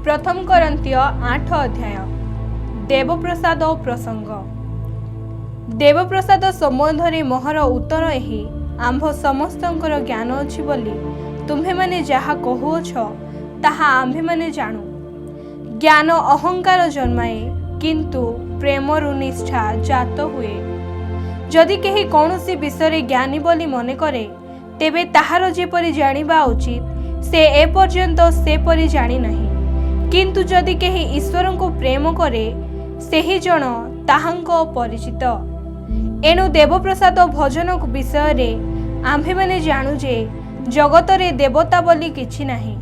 प्रथम करन्तीय 8 अध्याय देवप्रसाद प्रसंग। देवप्रसाद सम्बन्धरे मोहर उत्तर एही, आम्भ समस्तंकर ज्ञान अछि बोली तुम्हे माने जहा कहुअछ ताहा आम्भे माने जानु। ज्ञान अहंकार जन्माए किंतु प्रेमरु निष्ठा जात हुए। जदि केही कौनसी विषय ज्ञानी बोली मने करे तेबे ताहार जेपरि जानिबा उचित से एपर्यंत सेपरि जानि नहीं। किंतु जदि केही ईश्वर को प्रेम करे सेही जन ताहांको परिचित। एणु देवप्रसाद भजन विषय रे आम्भे माने जानु जे जगतरे देवता बोली किछि नाही,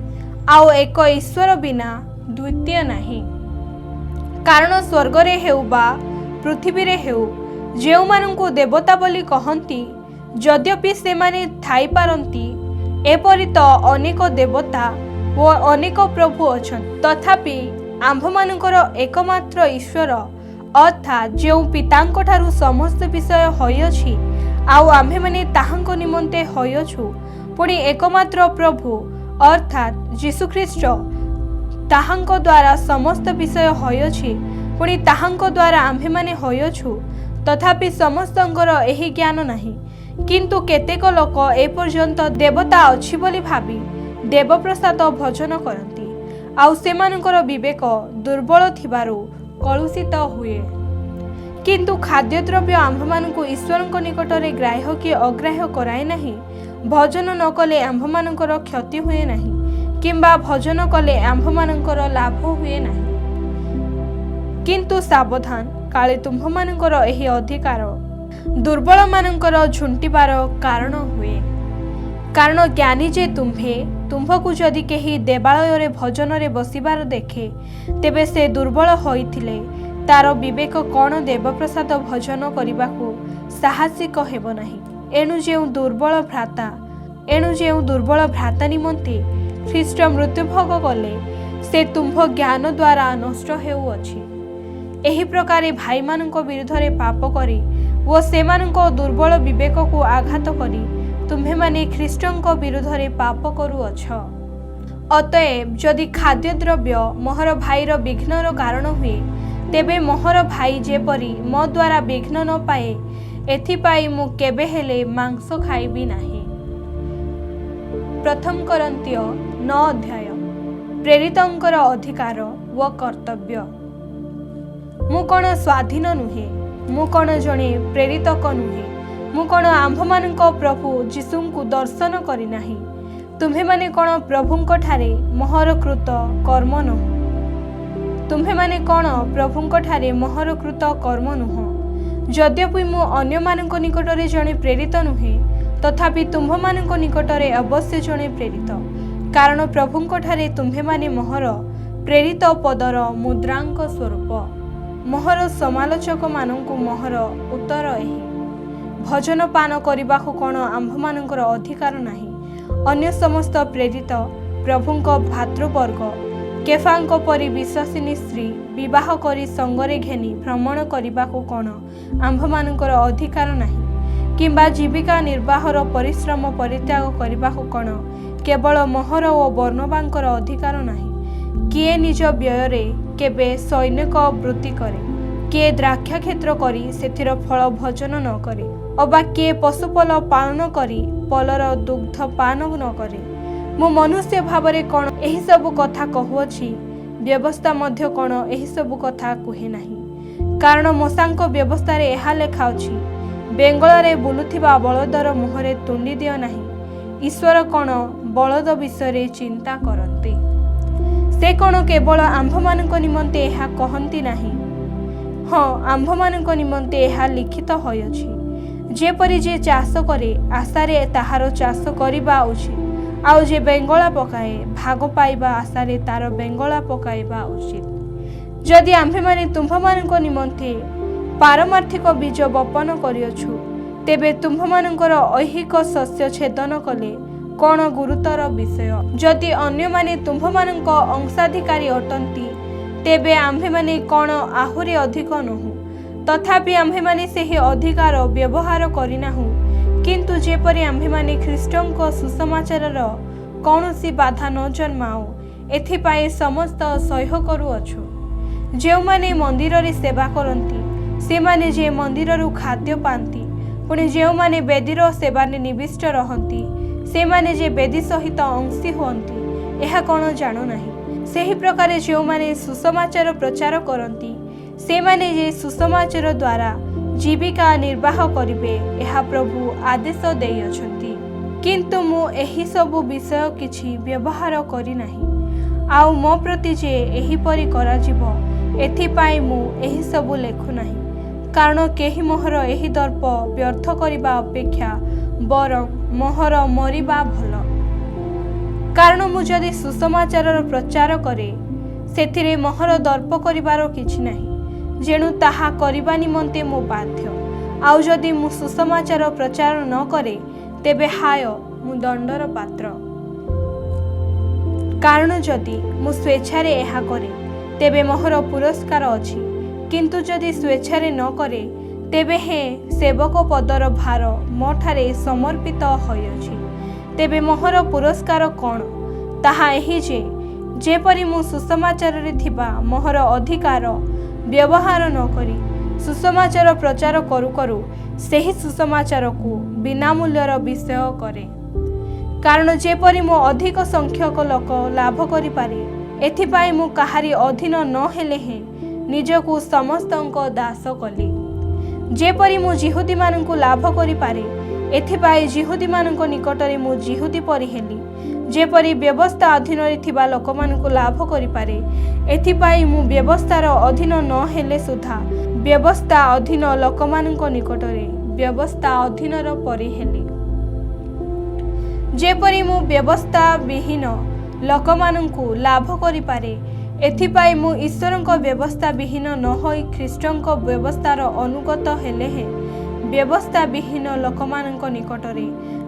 आउ एक ईश्वर बिना द्वितीय नाही। कारण स्वर्गरे हेउ बा पृथ्वी रे हेउ जेउ मानंकु देवता बोली कहंती, यद्यपि से माने थाई पारंती एपरि तो अनेक देवता ओ अनेक प्रभु अछन, तथापि आम्भमानकर एकमात्र ईश्वर अर्थात जो पितांक ठारू समस्त विषय होइअछि आउ आम्भे माने ताहांको निमंते होइअछु, पुणी एकमात्र प्रभु अर्थात यीशु ख्रीष्ट ताहांको द्वारा समस्त विषय होइअछि, पुणी ताहांको द्वारा आम्भे माने होइअछु। तथापि समस्तंकर एही ज्ञान नाही। किंतु केतेक लोक एपर्यंत देवता अछि बोली भाबी देवप्रसाद भजन करती, आउ सेमानकर विवेक दुर्बल थिबारु कलुषित हुए। किंतु खाद्यद्रव्य आम्भमानंकु ईश्वरଙ୍କ निकटरे ग्राह्य कि अग्राह्य कराए नाही। भजन न कले आम्भमानंकर क्षति हुए नाही, किंबा भजन कले आम्भमानंकर लाभ हुए नाही। किंतु सावधान, काले तुम्भमानंकर एही अधिकार दुर्बल मानंकर झुंटिबार कारण हुए। कारण ज्ञानी जे तुम्भकु जदि केही देवालय रे भजन रे बसिबार देखे तेबे से दुर्बल होइथिले तार विवेक कौन देवप्रसाद भजन करबाकू साहसिक हेबो नाही। एणु जे दुर्बल भ्राता निमंते ख्रीष्ट मृत्युभोग कले से तुम्भ ज्ञान द्वारा नष्ट हेउअछि। एही प्रकारे भाई मानक विरुद्ध रे पाप करी ओ सेमानक दुर्बल विवेक को आघात करी तुम्हे माने ख्रीष्टଙ୍କ विरुद्ध रे पाप करूअछ। अतएव जदि खाद्य द्रव्य मोहर भाईर विघ्नर कारण हुए तेबे मोहर भाई जेपरी मो द्वारा विघ्न न पाए एथिपाई मु केबे हेले मांस खाइबी नाही। प्रथम करन्तीय 9 अध्याय प्रेरितंकर अधिकार व कर्तव्य। मु कोन स्वाधीन नुहे, मु कोन जणे प्रेरितक नुहे, मु कोन आम्भमानंक प्रभु जीशुंकु दर्शन करि नाही। तुम्हे माने कोन प्रभुंक ठारे मोहर कृत कर्म नुह, तुम्हे माने कोन प्रभुंक ठारे मोहर कृत कर्म नुह। यद्यपि मु अन्य मानंक निकटरे जणे प्रेरित नुहे, तथापि तुम्भमानंक निकटरे अवश्य जणे प्रेरित। कारण प्रभुंक ठारे तुम्हे माने मोहर प्रेरित पदर मुद्रांक स्वरूप। मोहर समालोचक मानंकु मोहर उत्तर एही, भजन पान करबाकू कोन आम्भमानंकर अधिकार नाही। अन्य समस्त प्रेरित प्रभुंक भातृवर्ग केफांक परि विश्वासिनी स्त्री विवाह करी संगरे घेनी भ्रमण करबाकू कोन आम्भमानंकर अधिकार नाही। किंबा जीविका निर्वाहर परिश्रम परित्याग करबाकू कोन केवल मोहर ओ वर्णबांकर अधिकार नाही। किए निज व्ययरे केबे सैनिक वृत्ति करे, किए द्राक्षा क्षेत्र करी सेथिर फल भोजन न करे, अबा किए पशुपल पालन करी पलर दुग्ध पान न करे। मु मनुष्य भावरे कोन एही सब कथा कहुअछि, व्यवस्था मध्य कोन एही सब कथा कुहे नाही। कारण मोसांक व्यवस्था रे एहा लेखा अछि, बेंगଳରେ बुलुथिबा बलदर मुहरे तुंडी दियो नाही। ईश्वर कोन बलद विषय चिंता करते, से कोन केवल आम्भमानंक निमंते एहा कहंती नाही। हाँ, आम्भमानंक निमंते एहा लिखित होइअछि, जेपरि जे चाष करे आशारे ताहार चाष करिबा उचित, आउ जे बेंगला पकाए भाग पाइबा आशारे तार बेंगला पकाइबा उचित। जदि आम्भे माने तुम्भमानंक निमंते पारमार्थिक बीज बपन करिअछु तेबे तुम्भमानंकर ऐहिक शस्य छेदन कले कोन गुरुतर विषय। जदि अन्य माने तुम्भमानंक अंशाधिकारी अटंती तेबे आम्भे माने कोन आहुरी अधिक नहु। तथापि आम्भे माने सेही अधिकार व्यवहार करिनाहु। किंतु जेपरि आम्भे माने ख्रीष्टंक सुसमाचारर कौनसी बाधा न जन्माओ एथिपाई समस्त सह्य करूअछु। जेउमाने मंदिर सेवा करती से माने जे मंदिर खाद्य पाती, पुणी जेउमाने बेदीर सेवारे निविष्ट रहती से माने जे बेदी सहित अंशी हुअंती, यह कौन जाणु नाही। सेही प्रकार जेउमाने सुसमाचार प्रचार करती से माने जे सुसमाचार द्वारा जीविका निर्वाह करिवे, यह प्रभु आदेश देइअछंती। किंतु मु एही सबु विषय किछि व्यवहार करि नाही, आउ मो प्रति जे एहीपरि कराजिवो एथिपाई मु एही सबु लेखु नाही, कारण केही मोहर एही दर्प व्यर्थ करिबा अपेक्षा बरं मोहर मरिबा भल। कारण मु जदि सुसमाचार प्रचार करे सेथिरे मोहर दर्प करिबार किछि नाही, जेणु ताहा करिबा निमंते मु बाध्य। आउ जदि मु सुसमाचार प्रचार न करे तेबे हाय मु दंडर पात्र। कारण जदि मु स्वेच्छारे एहा करे तेबे मोहर पुरस्कार अछि, किंतु जदि स्वेच्छारे न करे तेबे हे सेवक पदर भार मोठारे समर्पित होइअछि। तेबे मोहर पुरस्कार कौन? ताहा एही जे जेपरि मु सुसमाचार रे थिबा मोहर अधिकार व्यवहार न करी सुसमाचार प्रचार करू करू सेही सुसमाचार को बिना मूल्यर विषय करे। कारण जेपरि मु अधिक संख्यक लोक लाभ करि पारे, एथिपाई मु काहारी अधीन न हेले हे निजकु समस्तंक दास कली। जेपरि मु जिहुदी माननकु लाभ करि पारे, एथिपाई जिहुदी माननक निकटरे मु जिहुदी परि हेली। जेपरि व्यवस्था अधीन रे थिबा लोक माननकु लाभ करि पारे, एथिपाई मु व्यवस्थार अधीन न हेले सुधा व्यवस्था अधीन लोक माननक निकटरे व्यवस्था अधीनर परि हेली। जेपरि मु व्यवस्था विहीन लोक माननकु लाभ करि पारे, एथिपाई मु ईश्वरंक व्यवस्था विहीन न होई ख्रीष्टंक व्यवस्थार अनुगत हेले हे व्यवस्था विहीन लोक माननक निकटरे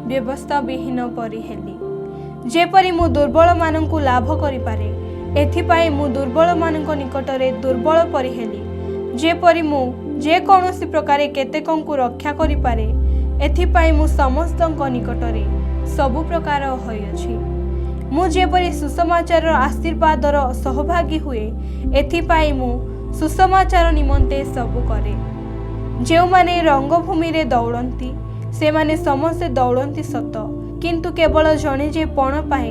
व्यवस्था विहीन परि हेली। जेपरि मु दुर्बल माननकु लाभ करि पारे, एथिपाई मु दुर्बल माननक निकटरे दुर्बल परि हेली। जेपरि मु जे कौनसी प्रकारे केतेकंकु रक्षा करि पारे, एथिपाई मु समस्तंक निकटरे सबु प्रकार होइअछि। मु जेपरि सुसमाचार आशीर्वादर सहभागी हुए, एथिपाई मु सुसमाचार निमंते सबु करे। जेउ माने रंगभूमि रे दौड़ंती से माने समस्ते दौड़ंती सत, किंतु केवल जणे जे पण पाए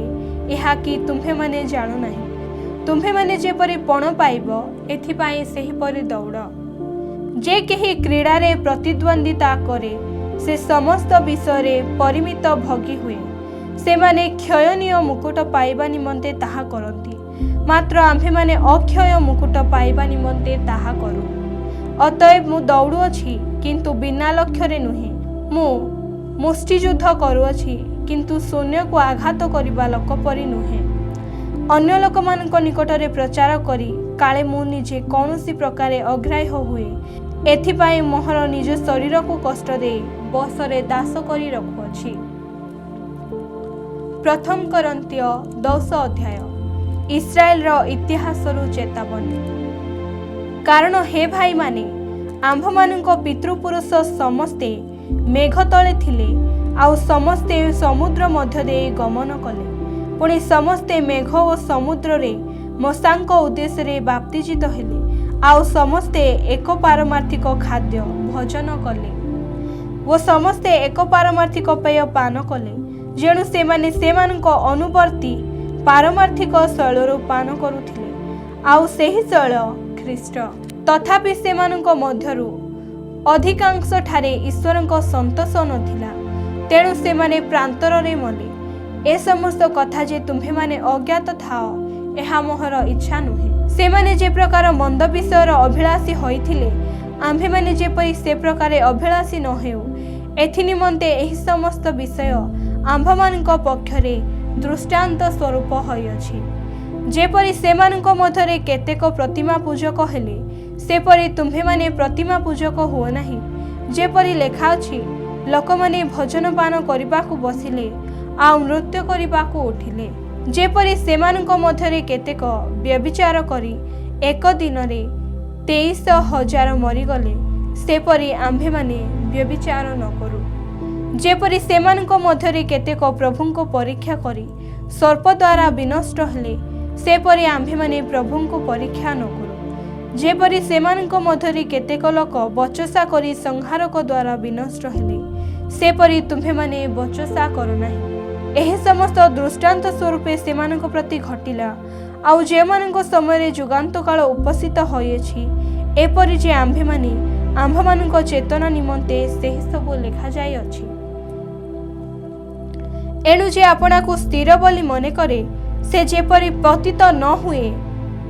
एहा कि तुम्हे माने जानु नाही। तुम्हे माने जेपरि पण पाइबो एथिपाई सेही परि दौड़। जे केही क्रीड़ा रे प्रतिद्वंदिता करे से समस्त विषय रे परिमित भोगी हुए। से माने क्षयनीय मुकुट पाइबा निमंते ताहा करती, मात्र आम्भे माने अक्षय मुकुट पाइबा निमंते ताहा करू। अतएव मु दौड़ुअछि किंतु बिना लक्ष्य रे नुहे। मु मुष्टियुद्ध करूअछि किंतु शून्य को आघात करिबा लोक परि नुहे। अन्य लोक मानक निकटरे प्रचार करी काले मु निजे कौनसी प्रकारे अग्राह्य हुए, एथिपाई मोहर निज शरीर को कष्ट दे बसरे दास करी रखुअछि। प्रथम करंतिय 10 अध्याय। इस्राएल रो इतिहास रु चेतावनी। कारण हे भाई माने आंभ मानक पितृपुरुष समस्ते मेघ तले थिले, आउ समस्ते समुद्र मध्य दे गमन कले। पुणी समस्ते मेघ और समुद्र रे मशांक उद्देश्य रे बाप्तिजित हेले, आउ समस्ते एक पारमार्थिक खाद्य भोजन कले वो समस्ते एक पारमार्थिक पेय पान कले। जेणु सेमाने सेमानक अनुवर्ती पारमार्थिक शैलरू पान करुथिले, आउ सेही शैल ख्रीष्ट। तथापि सेमानक मध्यरु अधिकांश ठारे ईश्वरंक संतोष नथिला, तेणु सेमाने प्रांतर रे मले। ए समस्त कथा जे तुम्हे माने अज्ञात थाओ, एहा मोहर इच्छा नुहे। सेमाने जे प्रकार मंद विषयर अभिलाषी होइथिले, आम्भे माने जेपरि से प्रकारे अभिलाषी न हेउ, एथि निमंते एही समस्त विषय आम्भमानक पक्षरे दृष्टांत स्वरूप होइअछि। जेपरि सेमानक मध्यरे केतेक प्रतिमा पूजक हेले, सेपरि तुम्हे माने प्रतिमा पूजक हुओ नाही। जेपरि लेखा अछि, लोकमाने भोजन पान करिबाकु बसिले, आउ नृत्य करिबाकु उठिले। जेपरि सेमानक मध्यरे केतेक व्यभिचार करी एक दिन रे 23,000 मरिगले, सेपरि आम्भे माने व्यभिचार न करू। जेपरि सेमानक मध्यरे केतेक प्रभुंको परीक्षा करी सर्प द्वारा विनष्ट हेले, सेपरि आम्भेमाने प्रभुଙ୍କୁ परीक्षा न करू। जेपरि सेमानଙ୍କ ମଧ୍ୟରେ କେତେକ ଲୋକ ବଚସା କରି ସଂହାରକ ଦ୍ୱାରା ବିନଷ୍ଟ ହେଲେ, ସେପରି ତୁମ୍ଭେମାନେ ବଚସା କର ନାହିଁ। ଏହି ସମସ୍ତ ଦୃଷ୍ଟାନ୍ତ ସ୍ୱରୂପେ ସେମାନଙ୍କ ପ୍ରତି ଘଟିଲା। ଆଉ ଯେଉଁମାନଙ୍କ ସମୟରେ ଯୁଗାନ୍ତକାଳ ଉପସ୍ଥିତ ହୋଇଅଛି, ଏପରି ଯେ ଆମ୍ଭେମାନେ ଆମ୍ଭମାନଙ୍କ ଚେତନା ନିମନ୍ତେ ସେହି ସବୁ ଲେଖାଯାଇଅଛି। ଏଣୁ ଯେ ଆପଣାକୁ ସ୍ଥିର ବୋଲି ମନେ କରେ, ସେ ଯେପରି ପତିତ ନ ହୁଏ,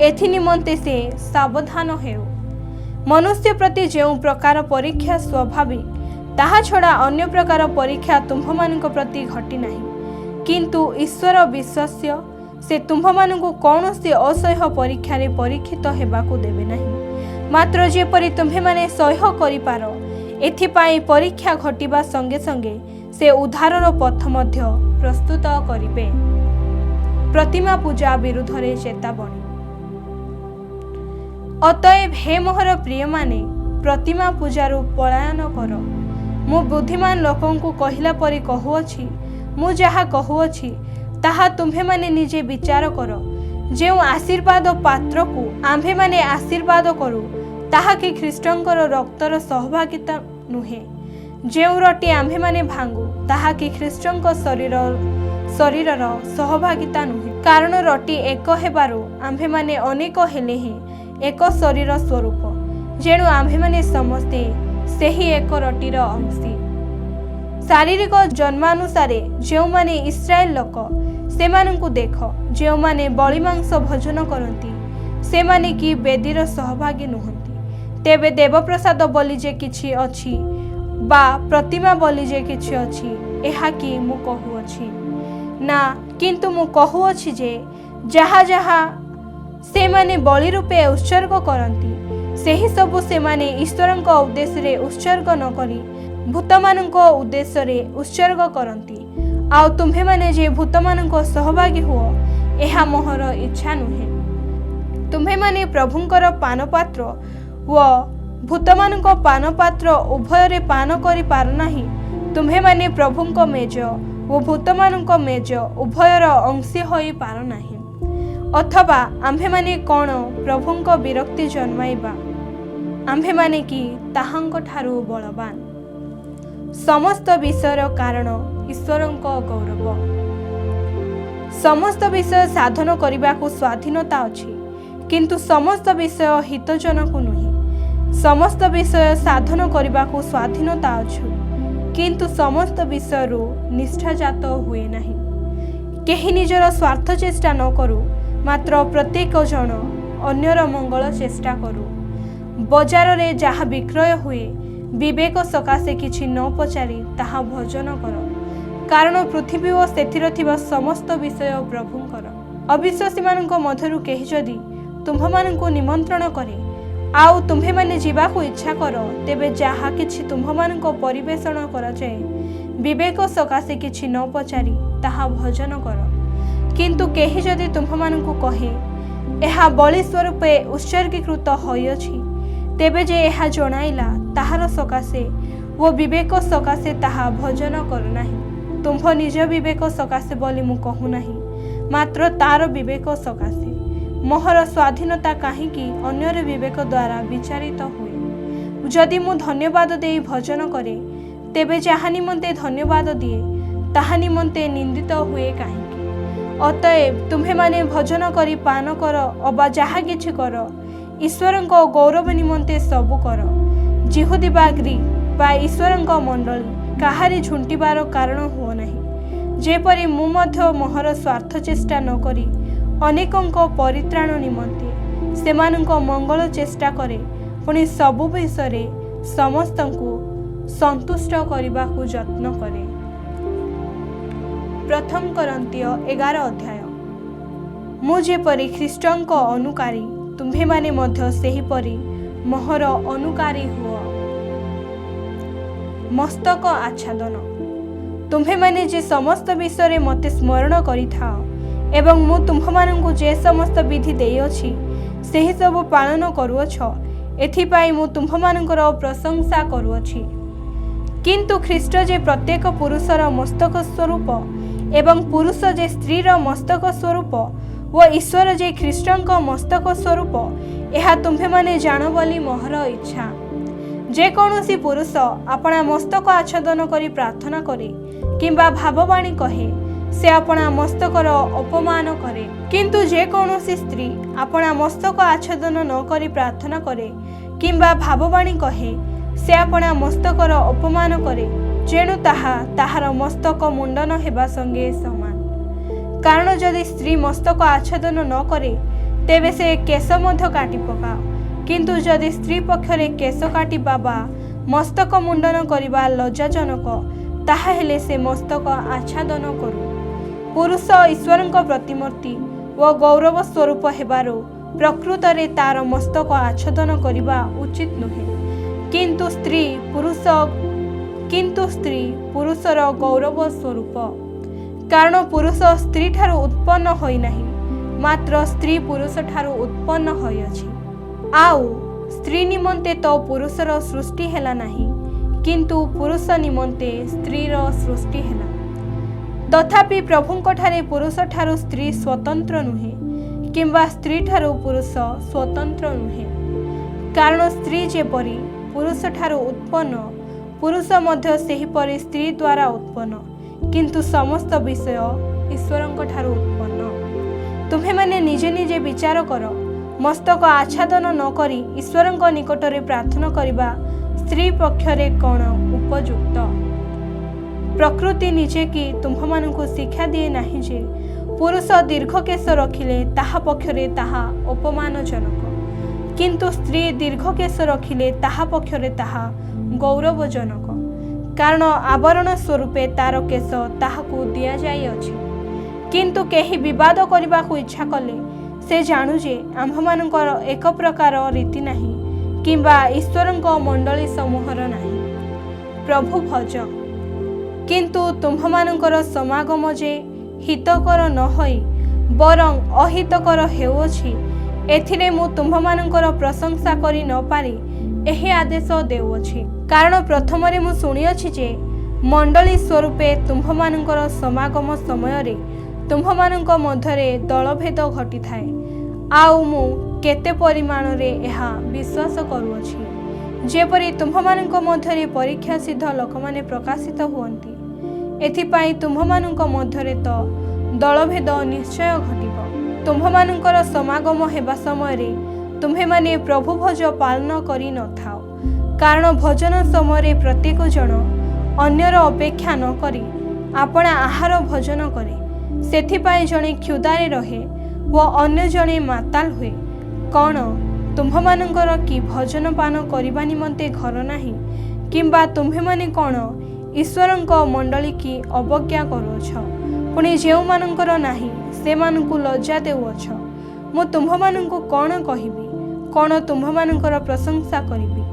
ଏଥି ନିମନ୍ତେ ସେ ସାବଧାନ ହେଉ। ମନୁଷ୍ୟ ପ୍ରତି ଯେଉଁ ପ୍ରକାର ପରୀକ୍ଷା ସ୍ୱାଭାବିକ, ତାହା ଛଡ଼ା ଅନ୍ୟ ପ୍ରକାର ପରୀକ୍ଷା ତୁମ୍ଭମାନଙ୍କ ପ୍ରତି ଘଟି ନାହିଁ। କିନ୍ତୁ ଈଶ୍ୱର ବିଶ୍ୱାସ୍ୟ, ସେ ତୁମ୍ଭମାନଙ୍କୁ କୌଣସି ଅସହ୍ୟ ପରୀକ୍ଷାରେ ପରୀକ୍ଷିତ ହେବାକୁ ଦେବେ ନାହିଁ। ମାତ୍ର ଯେପରି ତୁମ୍ଭେମାନେ ସହ୍ୟ କରିପାର, ଏଥିପାଇଁ ପରୀକ୍ଷା ଘଟିବା ସଙ୍ଗେ ସଙ୍ଗେ ସେ ଉଦ୍ଧାରର ପଥ ମଧ୍ୟ ପ୍ରସ୍ତୁତ କରିବେ। ପ୍ରତିମା ପୂଜା ବିରୁଦ୍ଧରେ ଚେତାବନୀ। ଅତଏବ ହେ ମୋହର ପ୍ରିୟମାନେ, ପ୍ରତିମା ପୂଜାରୁ ପଳାୟନ କର। ମୁଁ ବୁଦ୍ଧିମାନ ଲୋକଙ୍କୁ କହିଲା ପରି କହୁଅଛି। ମୁଁ ଯାହା କହୁଅଛି, ତାହା ତୁମ୍ଭେମାନେ ନିଜେ ବିଚାର କର। ଯେଉଁ ଆଶୀର୍ବାଦ ପାତ୍ରକୁ ଆମ୍ଭେମାନେ ଆଶୀର୍ବାଦ କରୁ, ତାହା କି ଖ୍ରୀଷ୍ଟଙ୍କର ରକ୍ତର ସହଭାଗିତା ନୁହେଁ? ଯେଉଁ ରୋଟି ଆମ୍ଭେମାନେ ଭାଙ୍ଗୁ, ତାହା କି ଖ୍ରୀଷ୍ଟଙ୍କ ଶରୀରର ସହଭାଗିତା ନୁହେଁ? କାରଣ ରୋଟି ଏକ ହେବାରୁ ଆମ୍ଭେମାନେ ଅନେକ ହେଲେ ହେଁ ଏକ ଶରୀର ସ୍ୱରୂପ। ଯେଣୁ ଆମ୍ଭେମାନେ ସମସ୍ତେ ସେହି ଏକ ରୋଟିର ଅଂଶୀ। ଶାରୀରିକ ଜନ୍ମାନୁସାରେ ଯେଉଁମାନେ ଇସ୍ରାଏଲ ଲୋକ, ସେମାନଙ୍କୁ ଦେଖ। ଯେଉଁମାନେ ବଳିମାଂସ ଭୋଜନ କରନ୍ତି, ସେମାନେ କି ବେଦୀର ସହଭାଗୀ ନୁହନ୍ତି? ତେବେ ଦେବପ୍ରସାଦ ବୋଲି ଯେ କିଛି ଅଛି, ବା ପ୍ରତିମା ବୋଲି ଯେ କିଛି ଅଛି, ଏହା କି ମୁଁ କହୁଅଛି? ନା, କିନ୍ତୁ ମୁଁ କହୁଅଛି ଯେ ଯାହା ଯାହା ସେମାନେ ବଳି ରୂପେ ଉତ୍ସର୍ଗ କରନ୍ତି, ସେହି ସବୁ ସେମାନେ ଈଶ୍ୱରଙ୍କ ଉଦ୍ଦେଶ୍ୟରେ ଉତ୍ସର୍ଗ ନ କରି ଭୂତମାନଙ୍କ ଉଦ୍ଦେଶ୍ୟରେ ଉତ୍ସର୍ଗ କରନ୍ତି। ଆଉ ତୁମ୍ଭେମାନେ ଯେ ଭୂତମାନଙ୍କ ସହଭାଗୀ ହୁଅ, ଏହା ମୋହର ଇଚ୍ଛା ନୁହେଁ। ତୁମ୍ଭେମାନେ ପ୍ରଭୁଙ୍କର ପାନପାତ୍ର ଓ ଭୂତମାନଙ୍କ ପାନପାତ୍ର ଉଭୟରେ ପାନ କରିପାର ନାହିଁ। ତୁମ୍ଭେମାନେ ପ୍ରଭୁଙ୍କ ମେଜ ଓ ଭୂତମାନଙ୍କ ମେଜ ଉଭୟର ଅଂଶୀ ହୋଇପାର ନାହିଁ। ଅଥବା ଆମ୍ଭେମାନେ କ'ଣ ପ୍ରଭୁଙ୍କ ବିରକ୍ତି ଜନ୍ମାଇବା? ଆମ୍ଭେମାନେ କି ତାହାଙ୍କ ଠାରୁ ବଳବାନ? ସମସ୍ତ ବିଷୟର କାରଣ ଈଶ୍ୱରଙ୍କ ଗୌରବ। ସମସ୍ତ ବିଷୟ ସାଧନ କରିବାକୁ ସ୍ୱାଧୀନତା ଅଛି, କିନ୍ତୁ ସମସ୍ତ ବିଷୟ ହିତଜନକ ନୁହେଁ। ସମସ୍ତ ବିଷୟ ସାଧନ କରିବାକୁ ସ୍ୱାଧୀନତା ଅଛି, କିନ୍ତୁ ସମସ୍ତ ବିଷୟରୁ ନିଷ୍ଠାଜାତ ହୁଏ ନାହିଁ। କେହି ନିଜର ସ୍ୱାର୍ଥ ଚେଷ୍ଟା ନ କରୁ, ମାତ୍ର ପ୍ରତ୍ୟେକ ଜଣ ଅନ୍ୟର ମଙ୍ଗଳ ଚେଷ୍ଟା କରୁ। ବଜାରରେ ଯାହା ବିକ୍ରୟ ହୁଏ, ବିବେକ ସକାଶେ କିଛି ନ ପଚାରି ତାହା ଭୋଜନ କର। କାରଣ ପୃଥିବୀ ଓ ସେଥିରେ ଥିବା ସମସ୍ତ ବିଷୟ ପ୍ରଭୁଙ୍କର। ଅବିଶ୍ୱାସୀମାନଙ୍କ ମଧ୍ୟରୁ କେହି ଯଦି ତୁମ୍ଭମାନଙ୍କୁ ନିମନ୍ତ୍ରଣ କରେ, ଆଉ ତୁମ୍ଭେମାନେ ଯିବାକୁ ଇଚ୍ଛା କର, ତେବେ ଯାହା କିଛି ତୁମ୍ଭମାନଙ୍କ ପରିବେଷଣ କରାଯାଏ, ବିବେକ ସକାଶେ କିଛି ନ ପଚାରି ତାହା ଭୋଜନ କର। କିନ୍ତୁ କେହି ଯଦି ତୁମ୍ଭମାନଙ୍କୁ କହେ, ଏହା ବଳି ସ୍ୱରୂପେ ଉତ୍ସର୍ଗୀକୃତ ହୋଇଅଛି, ତେବେ ଯେ ଏହା ଜଣାଇଲା, ତାହାର ସକାଶେ ଓ ବିବେକ ସକାଶେ ତାହା ଭୋଜନ କର ନାହିଁ। ତୁମ୍ଭ ନିଜ ବିବେକ ସକାଶେ ବୋଲି ମୁଁ କହୁନାହିଁ, ମାତ୍ର ତାର ବିବେକ ସକାଶେ। ମୋହର ସ୍ୱାଧୀନତା କାହିଁକି ଅନ୍ୟର ବିବେକ ଦ୍ୱାରା ବିଚାରିତ ହୁଏ? ଯଦି ମୁଁ ଧନ୍ୟବାଦ ଦେଇ ଭୋଜନ କରେ, ତେବେ ଯାହା ନିମନ୍ତେ ଧନ୍ୟବାଦ ଦିଏ, ତାହା ନିମନ୍ତେ ନିନ୍ଦିତ ହୁଏ କାହିଁକି? ଅତଏବ ତୁମ୍ଭେମାନେ ଭୋଜନ କରି ପାନ କର ଅବା ଯାହା କିଛି କର, ଈଶ୍ୱରଙ୍କ ଗୌରବ ନିମନ୍ତେ ସବୁ କର। ଯିହୁଦୀ ବା ଗ୍ରୀକ ବା ଈଶ୍ୱରଙ୍କ ମଣ୍ଡଳୀ କାହାରି ଝୁଣ୍ଟିବାର କାରଣ ହୁଅ ନାହିଁ। ଯେପରି ମୁଁ ମଧ୍ୟ ମୋହର ସ୍ୱାର୍ଥ ଚେଷ୍ଟା ନ କରି ଅନେକଙ୍କ ପରିତ୍ରାଣ ନିମନ୍ତେ ସେମାନଙ୍କ ମଙ୍ଗଳ ଚେଷ୍ଟା କରେ, ପୁଣି ସବୁ ବିଷୟରେ ସମସ୍ତଙ୍କୁ ସନ୍ତୁଷ୍ଟ କରିବାକୁ ଯତ୍ନ କରେ। ପ୍ରଥମ କରନ୍ତୀୟ 11 ଅଧ୍ୟାୟ। ମୁଁ ଯେପରି ଖ୍ରୀଷ୍ଟଙ୍କ ଅନୁକାରୀ, ତୁମ୍ଭେମାନେ ମଧ୍ୟ ସେହିପରି ମୋହର ଅନୁକାରୀ ହୁଅ। ମସ୍ତକ ଆଚ୍ଛାଦନ। ତୁମ୍ଭେମାନେ ଯେ ସମସ୍ତ ବିଷୟରେ ମୋତେ ସ୍ମରଣ କରିଥାଅ ଏବଂ ମୁଁ ତୁମ୍ଭମାନଙ୍କୁ ଯେ ସମସ୍ତ ବିଧି ଦେଇଅଛି, ସେହି ସବୁ ପାଳନ କରୁଅଛ, ଏଥିପାଇଁ ମୁଁ ତୁମ୍ଭମାନଙ୍କର ପ୍ରଶଂସା କରୁଅଛି। କିନ୍ତୁ ଖ୍ରୀଷ୍ଟ ଯେ ପ୍ରତ୍ୟେକ ପୁରୁଷର ମସ୍ତକ ସ୍ୱରୂପ ଏବଂ ପୁରୁଷ ଯେ ସ୍ତ୍ରୀର ମସ୍ତକ ସ୍ୱରୂପ, ଓ ଈଶ୍ୱର ଯେ ଖ୍ରୀଷ୍ଟଙ୍କ ମସ୍ତକ ସ୍ୱରୂପ ଏହା ତୁମ୍ଭେମାନେ ଜାଣ ବୋଲି ମୋହର ଇଚ୍ଛା। ଯେକୌଣସି ପୁରୁଷ ଆପଣା ମସ୍ତକ ଆଚ୍ଛାଦନ କରି ପ୍ରାର୍ଥନା କରେ କିମ୍ବା ଭାବବାଣୀ କହେ ସେ ଆପଣା ମସ୍ତକର ଅପମାନ କରେ। କିନ୍ତୁ ଯେକୌଣସି ସ୍ତ୍ରୀ ଆପଣା ମସ୍ତକ ଆଚ୍ଛାଦନ ନ କରି ପ୍ରାର୍ଥନା କରେ କିମ୍ବା ଭାବବାଣୀ କହେ ସେ ଆପଣା ମସ୍ତକର ଅପମାନ କରେ, ଯେଣୁ ତାହା ତାହାର ମସ୍ତକ ମୁଣ୍ଡନ ହେବା ସଙ୍ଗେ ସମାନ। କାରଣ ଯଦି ସ୍ତ୍ରୀ ମସ୍ତକ ଆଚ୍ଛାଦନ ନ କରେ ତେବେ ସେ କେଶ ମଧ୍ୟ କାଟି ପକାଅ। କିନ୍ତୁ ଯଦି ସ୍ତ୍ରୀ ପକ୍ଷରେ କେଶ କାଟିବା ବା ମସ୍ତକ ମୁଣ୍ଡନ କରିବା ଲଜ୍ଜାଜନକ, ତାହା ହେଲେ ସେ ମସ୍ତକ ଆଚ୍ଛାଦନ କରୁ। ପୁରୁଷ ଈଶ୍ୱରଙ୍କ ପ୍ରତିମୂର୍ତ୍ତି ଓ ଗୌରବ ସ୍ୱରୂପ ହେବାରୁ ପ୍ରକୃତରେ ତାର ମସ୍ତକ ଆଚ୍ଛାଦନ କରିବା ଉଚିତ ନୁହେଁ। କିନ୍ତୁ ସ୍ତ୍ରୀ ପୁରୁଷର ଗୌରବ ସ୍ୱରୂପ। କାରଣ ପୁରୁଷ ସ୍ତ୍ରୀ ଠାରୁ ଉତ୍ପନ୍ନ ହୋଇନାହିଁ, ମାତ୍ର ସ୍ତ୍ରୀ ପୁରୁଷ ଠାରୁ ଉତ୍ପନ୍ନ ହୋଇଅଛି। ଆଉ ସ୍ତ୍ରୀ ନିମନ୍ତେ ତ ପୁରୁଷର ସୃଷ୍ଟି ହେଲା ନାହିଁ, କିନ୍ତୁ ପୁରୁଷ ନିମନ୍ତେ ସ୍ତ୍ରୀର ସୃଷ୍ଟି ହେଲା। ତଥାପି ପ୍ରଭୁଙ୍କ ଠାରେ ପୁରୁଷ ଠାରୁ ସ୍ତ୍ରୀ ସ୍ୱତନ୍ତ୍ର ନୁହେଁ କିମ୍ବା ସ୍ତ୍ରୀ ଠାରୁ ପୁରୁଷ ସ୍ୱତନ୍ତ୍ର ନୁହେଁ। କାରଣ ସ୍ତ୍ରୀ ଯେପରି ପୁରୁଷ ଠାରୁ ଉତ୍ପନ୍ନ, ପୁରୁଷ ମଧ୍ୟ ସେହିପରି ସ୍ତ୍ରୀ ଦ୍ୱାରା ଉତ୍ପନ୍ନ, କିନ୍ତୁ ସମସ୍ତ ବିଷୟ ଈଶ୍ୱରଙ୍କ ଠାରୁ ଉତ୍ପନ୍ନ। ତୁମ୍ଭେମାନେ ନିଜେ ନିଜେ ବିଚାର କର, ମସ୍ତକ ଆଚ୍ଛାଦନ ନ କରି ଈଶ୍ୱରଙ୍କ ନିକଟରେ ପ୍ରାର୍ଥନା କରିବା ସ୍ତ୍ରୀ ପକ୍ଷରେ କ'ଣ ଉପଯୁକ୍ତ? ପ୍ରକୃତି ନିଜେ କି ତୁମ୍ଭମାନଙ୍କୁ ଶିକ୍ଷା ଦିଏ ନାହିଁ ଯେ ପୁରୁଷ ଦୀର୍ଘ କେଶ ରଖିଲେ ତାହା ପକ୍ଷରେ ତାହା ଅପମାନଜନକ, କିନ୍ତୁ ସ୍ତ୍ରୀ ଦୀର୍ଘ କେଶ ରଖିଲେ ତାହା ପକ୍ଷରେ ତାହା ଗୌରବଜନକ। କାରଣ ଆବରଣ ସ୍ୱରୂପେ ତାର କେଶ ତାହାକୁ ଦିଆଯାଇଅଛି। କିନ୍ତୁ କେହି ବିବାଦ କରିବାକୁ ଇଚ୍ଛା କଲେ ସେ ଜାଣୁ ଯେ ଆମ୍ଭମାନଙ୍କର ଏକ ପ୍ରକାର ରୀତି ନାହିଁ କିମ୍ବା ଈଶ୍ୱରଙ୍କ ମଣ୍ଡଳୀ ସମୂହର ନାହିଁ। ପ୍ରଭୁ ଭଜ। କିନ୍ତୁ ତୁମ୍ଭମାନଙ୍କର ସମାଗମ ଯେ ହିତକର ନ ହୋଇ ବରଂ ଅହିତକର ହେଉଅଛି, ଏଥିରେ ମୁଁ ତୁମ୍ଭମାନଙ୍କର ପ୍ରଶଂସା କରି ନ ପାରି ଏହି ଆଦେଶ ଦେଉଅଛି। କାରଣ ପ୍ରଥମରେ ମୁଁ ଶୁଣିଅଛି ଯେ ମଣ୍ଡଳୀ ସ୍ୱରୂପେ ତୁମ୍ଭମାନଙ୍କର ସମାଗମ ସମୟରେ ତୁମ୍ଭମାନଙ୍କ ମଧ୍ୟରେ ଦଳଭେଦ ଘଟିଥାଏ। ଆଉ ମୁଁ କେତେ ପରିମାଣରେ ଏହା ବିଶ୍ୱାସ କରୁଅଛି, ଯେପରି ତୁମ୍ଭମାନଙ୍କ ମଧ୍ୟରେ ପରୀକ୍ଷା ସିଦ୍ଧ ଲୋକମାନେ ପ୍ରକାଶିତ ହୁଅନ୍ତି। ଏଥିପାଇଁ ତୁମ୍ଭମାନଙ୍କ ମଧ୍ୟରେ ତ ଦଳଭେଦ ନିଶ୍ଚୟ ଘଟିବ। ତୁମ୍ଭମାନଙ୍କର ସମାଗମ ହେବା ସମୟରେ ତୁମ୍ଭେମାନେ ପ୍ରଭୁ ଭୋଜ ପାଳନ କରି ନଥାଅ। କାରଣ ଭୋଜନ ସମୟରେ ପ୍ରତ୍ୟେକ ଜଣ ଅନ୍ୟର ଅପେକ୍ଷା ନ କରି ଆପଣା ଆହାର ଭୋଜନ କରେ। ସେଥିପାଇଁ ଜଣେ କ୍ଷୁଧାରେ ରହେ ଓ ଅନ୍ୟ ଜଣେ ମାତାଲ ହୁଏ। କ'ଣ ତୁମ୍ଭମାନଙ୍କର କି ଭୋଜନ ପାନ କରିବା ନିମନ୍ତେ ଘର ନାହିଁ? କିମ୍ବା ତୁମ୍ଭେମାନେ କ'ଣ ଈଶ୍ୱରଙ୍କ ମଣ୍ଡଳୀ କି ଅବଜ୍ଞା କରୁଅଛ? ପୁଣି ଯେଉଁମାନଙ୍କର ନାହିଁ ସେମାନଙ୍କୁ ଲଜ୍ଜା ଦେଉଅଛ। ମୁଁ ତୁମ୍ଭମାନଙ୍କୁ କ'ଣ କହିବି? କ'ଣ ତୁମ୍ଭମାନଙ୍କର ପ୍ରଶଂସା କରିବି?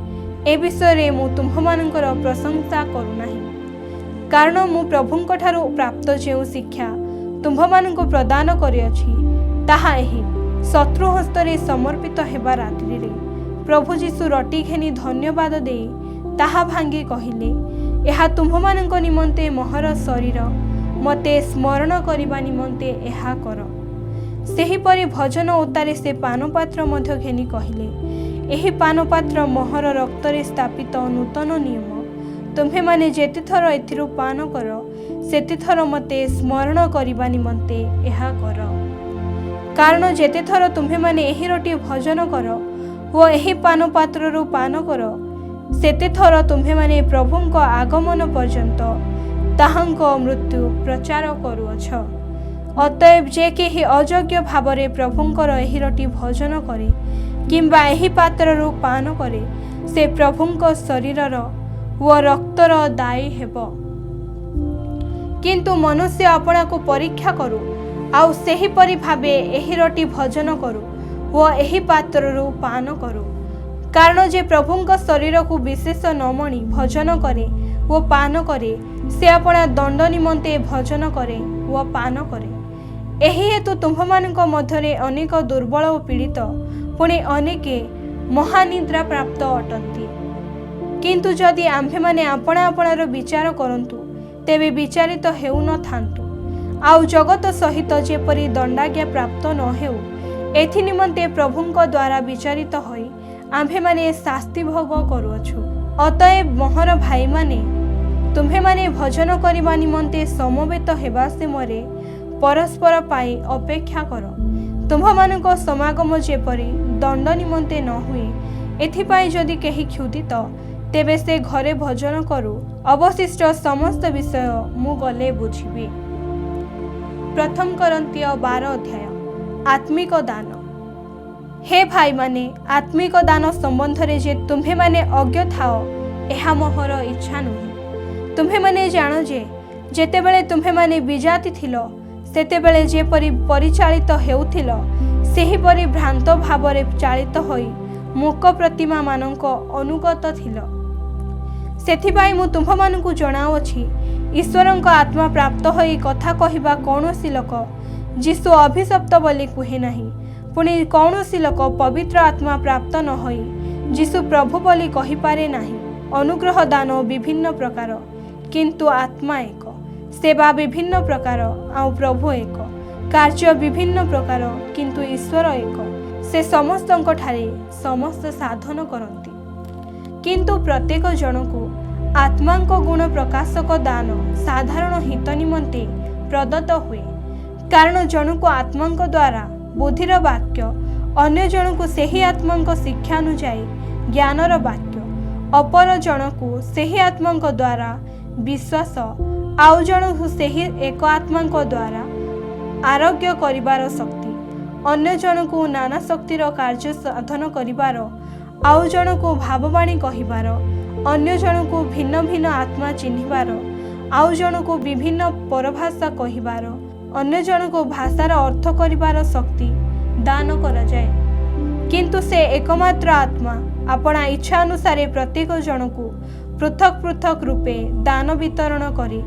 ଏ ବିଷୟରେ ମୁଁ ତୁମ୍ଭମାନଙ୍କର ପ୍ରଶଂସା କରୁନାହିଁ। କାରଣ ମୁଁ ପ୍ରଭୁଙ୍କ ଠାରୁ ପ୍ରାପ୍ତ ଯେଉଁ ଶିକ୍ଷା ତୁମ୍ଭମାନଙ୍କୁ ପ୍ରଦାନ କରିଅଛି, ତାହା ଏହି: ଶତ୍ରୁ ହସ୍ତରେ ସମର୍ପିତ ହେବା ରାତ୍ରିରେ ପ୍ରଭୁ ଯୀଶୁ ରଟି ଘେନି ଧନ୍ୟବାଦ ଦେଇ ତାହା ଭାଙ୍ଗି କହିଲେ, ଏହା ତୁମ୍ଭମାନଙ୍କ ନିମନ୍ତେ ମୋହର ଶରୀର, ମୋତେ ସ୍ମରଣ କରିବା ନିମନ୍ତେ ଏହା କର। ସେହିପରି ଭୋଜନ ଉତ୍ତାରେ ସେ ପାନପାତ୍ର ମଧ୍ୟ ଘେନି କହିଲେ, ଏହି ପାନପାତ୍ର ମୋହର ରକ୍ତରେ ସ୍ଥାପିତ ନୂତନ ନିୟମ। ତୁମ୍ଭେମାନେ ଯେତେଥର ଏଥିରୁ ପାନ କର, ସେତେଥର ମୋତେ ସ୍ମରଣ କରିବା ନିମନ୍ତେ ଏହା କର। କାରଣ ଯେତେଥର ତୁମ୍ଭେମାନେ ଏହି ରୋଟି ଭୋଜନ କର ଓ ଏହି ପାନପାତ୍ରରୁ ପାନ କର, ସେତେଥର ତୁମ୍ଭେମାନେ ପ୍ରଭୁଙ୍କ ଆଗମନ ପର୍ଯ୍ୟନ୍ତ ତାହାଙ୍କ ମୃତ୍ୟୁ ପ୍ରଚାର କରୁଅଛ। ଅତଏବ ଯେ କେହି ଅଯୋଗ୍ୟ ଭାବରେ ପ୍ରଭୁଙ୍କର ଏହି ରୋଟି ଭୋଜନ କରେ କିମ୍ବା ଏହି ପାତ୍ରରୁ ପାନ କରେ, ସେ ପ୍ରଭୁଙ୍କ ଶରୀରର ଓ ରକ୍ତର ଦାୟୀ ହେବ। କିନ୍ତୁ ମନୁଷ୍ୟ ଆପଣାକୁ ପରୀକ୍ଷା କରୁ, ଆଉ ସେହିପରି ଭାବେ ଏହି ରୋଟି ଭୋଜନ କରୁ ଓ ଏହି ପାତ୍ରରୁ ପାନ କରୁ। କାରଣ ଯେ ପ୍ରଭୁଙ୍କ ଶରୀରକୁ ବିଶେଷ ନ ମଣି ଭୋଜନ କରେ ଓ ପାନ କରେ, ସେ ଆପଣା ଦଣ୍ଡ ନିମନ୍ତେ ଭୋଜନ କରେ ଓ ପାନ କରେ। ଏହି ହେତୁ ତୁମ୍ଭମାନଙ୍କ ମଧ୍ୟରେ ଅନେକ ଦୁର୍ବଳ ଓ ପୀଡ଼ିତ, ପୁଣି ଅନେକେ ମହାନିଦ୍ରା ପ୍ରାପ୍ତ ଅଟନ୍ତି। କିନ୍ତୁ ଯଦି ଆମ୍ଭେମାନେ ଆପଣା ଆପଣାର ବିଚାର କରନ୍ତୁ, ତେବେ ବିଚାରିତ ହେଉନଥାନ୍ତୁ। आउ जगत सहित जेपरी दंडाज्ञा प्राप्त न हेउ एथि निमंते प्रभुंक द्वारा विचारित होई आम्भे माने शास्ति भोग करुअछु। अतएव मोहर भाई माने तुम्हे माने भजन करबा निमंते समवेत हेबा से मरे परस्पर पाई अपेक्षा कर। तुम्ह मानक समागम जेपरी दंड निमंते न हुए एथिपाई जदि केही क्षुदित तेबे से घरे भजन करू। अवशिष्ट समस्त विषय मु गले बुझिबी। प्रथम करंतिय 12 अध्याय आत्मिक दान। हे भाई माने आत्मिक दान संबंध रे जे तुम्हे माने अज्ञ थाओ एहा मोहर इच्छा नुहे। तुम्हे माने जानो जे जेतेबेले तुम्हे माने विजाति थिलो सेतेबेले जेपरि परिचालित हेउथिलो सेहिपरि भ्रांत भावरे चालित होई मूक प्रतिमा मानक अनुगत थिलो। सेथिपाई मु तुम्ह मानकु जणाउछि ईश्वरंक आत्मा प्राप्त होई कथा कहिबा कौनसी लोक जीशु अभिशप्त बोली कुहे नाही। पुणी कौनसी लोक पवित्र आत्मा प्राप्त न होई जीशु प्रभु बोली कहि पारे नाही। अनुग्रह दान विभिन्न प्रकार किंतु आत्मा एक, सेवा विभिन्न प्रकार आउ प्रभु एक, कार्य विभिन्न प्रकार किंतु ईश्वर एक। से समस्तंक ठारे समस्त साधन करती किंतु प्रत्येक जनकु आत्मांक गुण प्रकाशक दान साधारण हित निमंते प्रदत्त हुए। कारण जनकु आत्मांक द्वारा बुद्धिर वाक्य अन्य जनकु सेही आत्मांक शिक्षा अनुଯାयी ज्ञानर वाक्य अपर जनकु सेही आत्मांक द्वारा विश्वास आउ जनकु सेही एक आत्मांक द्वारा आरोग्य करिबार शक्ति अन्य जनकु नाना शक्तिर कार्य साधन करिबार आउ जनकु भाववाणी कहिबार अन्य जनकु भिन्न भिन्न आत्मा चिन्हिबार आउ जनकु विभिन्न परभाषा कहिबार अन्य जनकु भाषार अर्थ करिबार शक्ति दान करा जाए। किंतु से एकमात्र आत्मा अपना इच्छा अनुसार प्रत्येक जनकु पृथक पृथक रूपे दान वितरण करी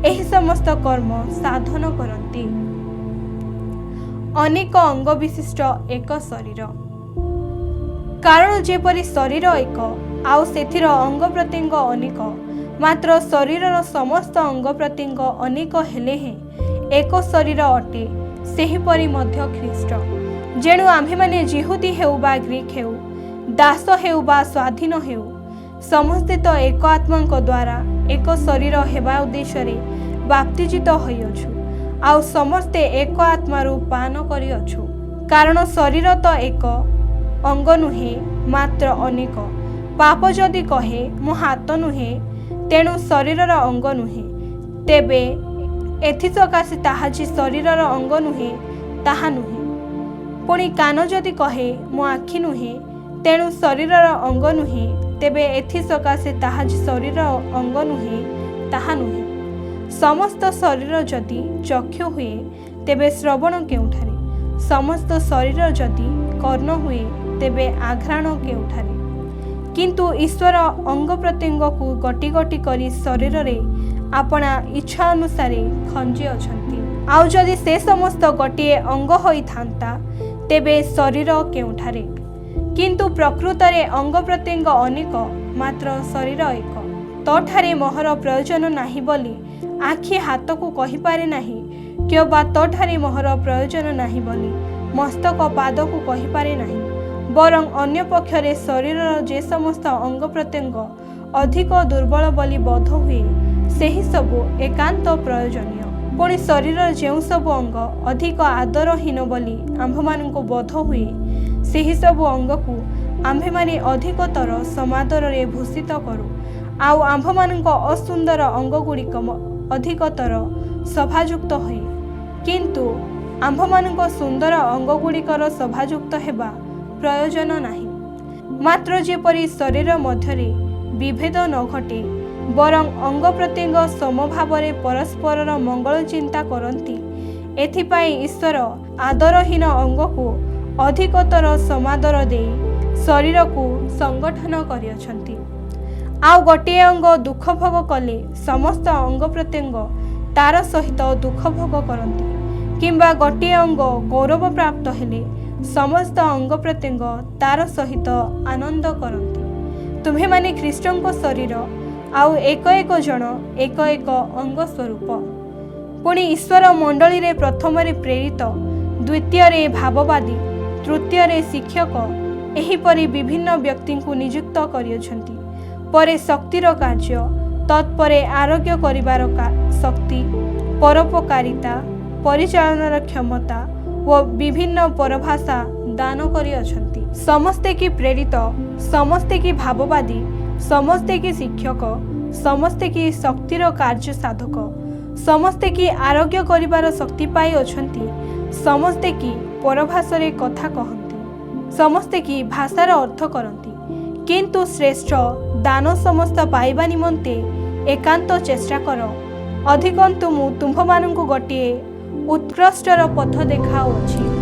एही समस्त कर्म साधन करती। अनेक अंग विशिष्ट एक शरीर। कारण जेपरि शरीर एक आउ सेथिर अंग प्रत्यंग अनेक मात्र शरीरर समस्त अंग प्रत्यंग अनेक हेले हे एक शरीर अटे सेहिपरि मध्य ख्रीष्ट। जेणु आम्भे माने जिहुदी हेउ बा ग्रीक हेउ दास हेउ बा स्वाधीन हेउ समस्ते तो एक आत्मांक द्वारा एक शरीर हेबा उद्देश्य रे बाप्तिजित होइअछु आउ समस्ते एक आत्मारु पान करिअछु। कारण शरीर तो एक अंग नुहे मात्र अनेक। पाप जदि कहे मो हाथ नुहे तेणु शरीरर अंग नुहे तेबे एथि सकाशे ताहा जे शरीरर अंग नुहे ताहा नुहे। पुणी कान जदि कहे मो आखि नुहे तेणु शरीरर अंग नुहे तेबे एथि सकाशे ताहा जे शरीर अंग नुहे ताहा नुहे। समस्त शरीर जदि चक्षु हुए तेबे श्रवण केउठारे, समस्त शरीर जदि कर्ण हुए तेबे आघ्राण केउठारे। किंतु ईश्वर अंग प्रत्यंग को गटी गटी करी शरीर रे अपना इच्छा अनुसार खंजी अछंती। आउ जदि से समस्त गोटिए अंग होई थांता तेबे शरीर केउठारे। किंतु प्रकृत रे अंग प्रत्यंग अनेक मात्र शरीर एक। तोठारे मोहर प्रयोजन नाही बोली आखि हाथ को कहि पारे नाही क्यों बा तोठारे मोहर प्रयोजन नाही बोली मस्तक पाद को कहि पारे नाही। बरं अन्य पक्षरे शरीर जे समस्त अंग प्रत्यंग अधिक दुर्बल बोली बोध हुए सेही सबु एकांत प्रयोजनीय। पुणी शरीर जेउ सब अंग अधिक आदरहीन बोली आम्भ मानकु बोध हुए सेही सबु अंग को आम्भे माने अधिकतर समादर रे भूषित करू। आउ आम्भ मानक असुंदर अंग गुड़िक अधिकतर सभायुक्त हुए। किंतु आम्भ मानक सुंदर अंग गुड़िकर सभायुक्त हेबा प्रयोजन नाही। मात्र जेपरि शरीर मध्यरे विभेद न घटे बरं अंग प्रत्यंग समभावरे परस्परर मंगल चिंता करती एथिपाई ईश्वर आदरहीन अंग को अधिकतर समादर दे शरीर को संगठन करिअछंती। आउ गोटे अंग दुख भोग कले समस्त अंग प्रत्यंग तार सहित दुख भोग करती किंबा गोटे अंग गौरव प्राप्त हेले समस्त अंग प्रत्यंग तार सहित आनंद करती। तुम्हे माने ख्रीष्टंक शरीर आउ एक एक जन एक एक अंग स्वरूप। पुणी ईश्वर मंडली रे प्रथम प्रेरित, द्वितीय भाववादी, तृतीय शिक्षक एहीपरि विभिन्न व्यक्ति को नियुक्त करियछंती। परे शक्तिर कार्य, तत्परे आरोग्य करिवार शक्ति, परोपकारिता, परिचालनार क्षमता व विभिन्न परभाषा दान करियछंती। समस्ते की प्रेरित, समस्ते की भाववादी, समस्ते की शिक्षक, समस्ते की शक्तिर कार्य साधक, समस्ते की आरोग्य करिवार शक्ति पाई अछंती, समस्ते की परभाषा रे कथा कहंती, समस्ते की भाषार अर्थ करंती। किंतु श्रेष्ठ दान समस्त पाइबा निमंते एकांत चेष्टा कर। अधिकंतु मु तुम्भमानंकु गोटिए उत्कृष्टर पथ देखाउछि।